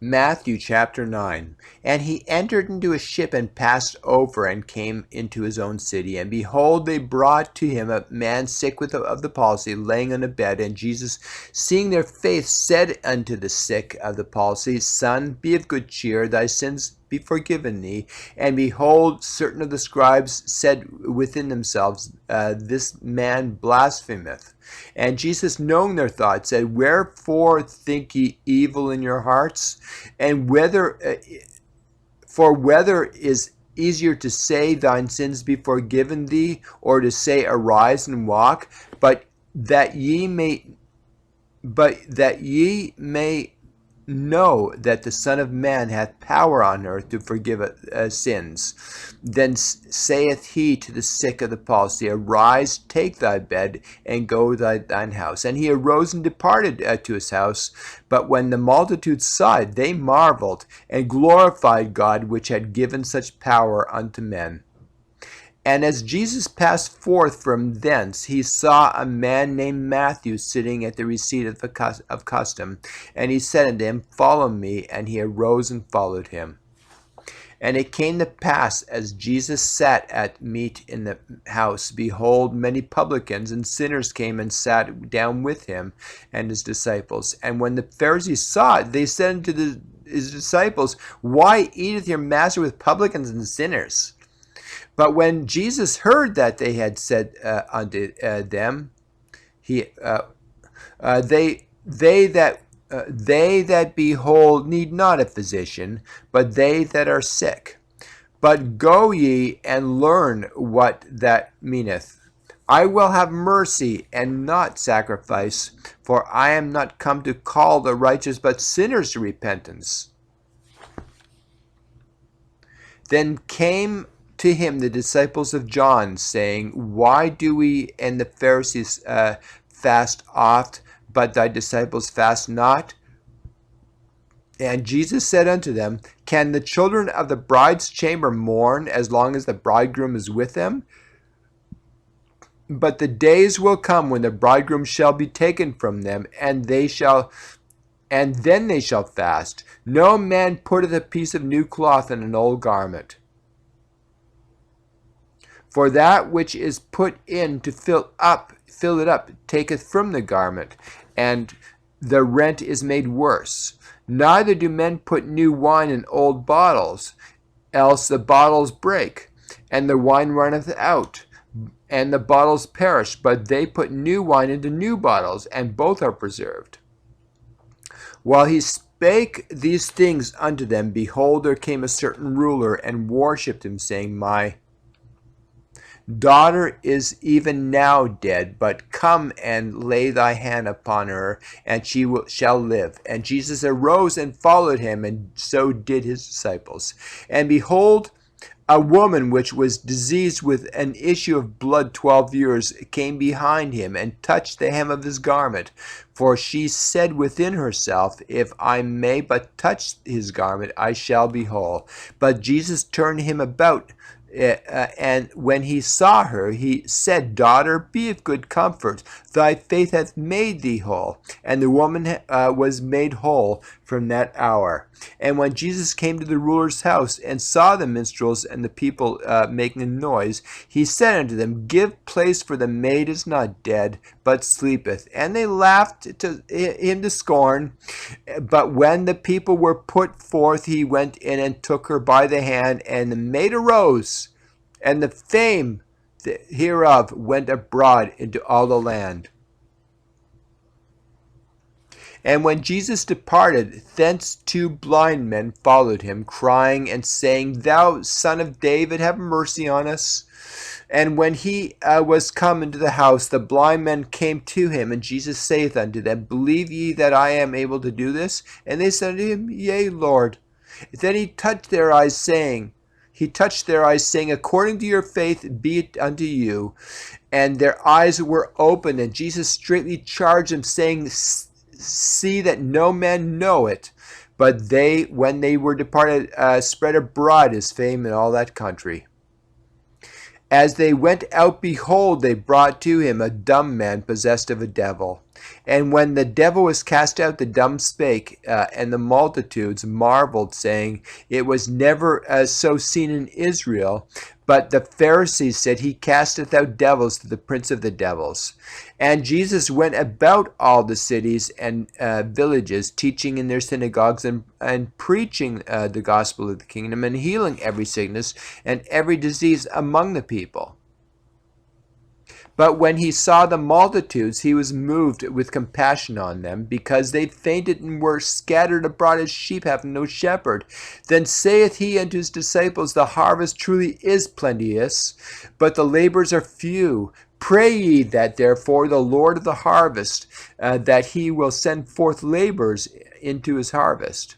Matthew chapter 9. And he entered into a ship and passed over and came into his own city. And behold, they brought to him a man sick of the palsy, laying on a bed. And Jesus, seeing their faith, said unto the sick of the palsy, Son, be of good cheer, thy sins be forgiven thee. And behold, certain of the scribes said within themselves, This man blasphemeth. And Jesus, knowing their thoughts, said, Wherefore think ye evil in your hearts? And whether is easier to say, Thine sins be forgiven thee, or to say, Arise and walk? That ye may know that the Son of Man hath power on earth to forgive sins. Then saith he to the sick of the palsy, Arise, take thy bed, and go thine house. And he arose and departed to his house. But when the multitude saw it, they marveled, and glorified God, which had given such power unto men. And as Jesus passed forth from thence, he saw a man named Matthew sitting at the receipt of custom. And he said unto him, Follow me. And he arose and followed him. And it came to pass, as Jesus sat at meat in the house, behold, many publicans and sinners came and sat down with him and his disciples. And when the Pharisees saw it, they said unto his disciples, Why eateth your master with publicans and sinners? But when Jesus heard that they had said unto them, they that behold need not a physician, but they that are sick. But go ye and learn what that meaneth. I will have mercy and not sacrifice, for I am not come to call the righteous, but sinners to repentance. Then came to him the disciples of John, saying, Why do we and the Pharisees fast oft, but thy disciples fast not? And Jesus said unto them, Can the children of the bride's chamber mourn as long as the bridegroom is with them? But the days will come when the bridegroom shall be taken from them, and then they shall fast. No man putteth a piece of new cloth in an old garment. For that which is put in to fill it up, taketh from the garment, and the rent is made worse. Neither do men put new wine in old bottles, else the bottles break, and the wine runneth out, and the bottles perish. But they put new wine into new bottles, and both are preserved. While he spake these things unto them, behold, there came a certain ruler, and worshipped him, saying, My daughter is even now dead, but come and lay thy hand upon her, and she shall live. And Jesus arose and followed him, and so did his disciples. And behold, a woman which was diseased with an issue of blood 12 years came behind him, and touched the hem of his garment. For she said within herself, If I may but touch his garment, I shall be whole. But Jesus turned him about, and when he saw her, he said, Daughter, be of good comfort. Thy faith hath made thee whole. And the woman was made whole from that hour. And when Jesus came to the ruler's house and saw the minstrels and the people making a noise, he said unto them, Give place, for the maid is not dead, but sleepeth. And they laughed him to scorn. But when the people were put forth, he went in and took her by the hand, and the maid arose, and the fame hereof went abroad into all the land. And when Jesus departed, thence 2 blind men followed him, crying and saying, Thou Son of David, have mercy on us. And when he was come into the house, the blind men came to him, and Jesus saith unto them, Believe ye that I am able to do this? And they said unto him, Yea, Lord. Then he touched their eyes, saying, According to your faith be it unto you. And their eyes were opened, and Jesus straightly charged them, saying, See that no man know it. But they, when they were departed, spread abroad his fame in all that country. As they went out, behold, they brought to him a dumb man possessed of a devil. And when the devil was cast out, the dumb spake, and the multitudes marveled, saying, It was never so seen in Israel. But the Pharisees said, He casteth out devils to the prince of the devils. And Jesus went about all the cities and villages, teaching in their synagogues and preaching the gospel of the kingdom, and healing every sickness and every disease among the people. But when he saw the multitudes, he was moved with compassion on them, because they fainted and were scattered abroad as sheep having no shepherd. Then saith he unto his disciples, The harvest truly is plenteous, but the laborers are few. Pray ye that therefore the Lord of the harvest, that he will send forth laborers into his harvest.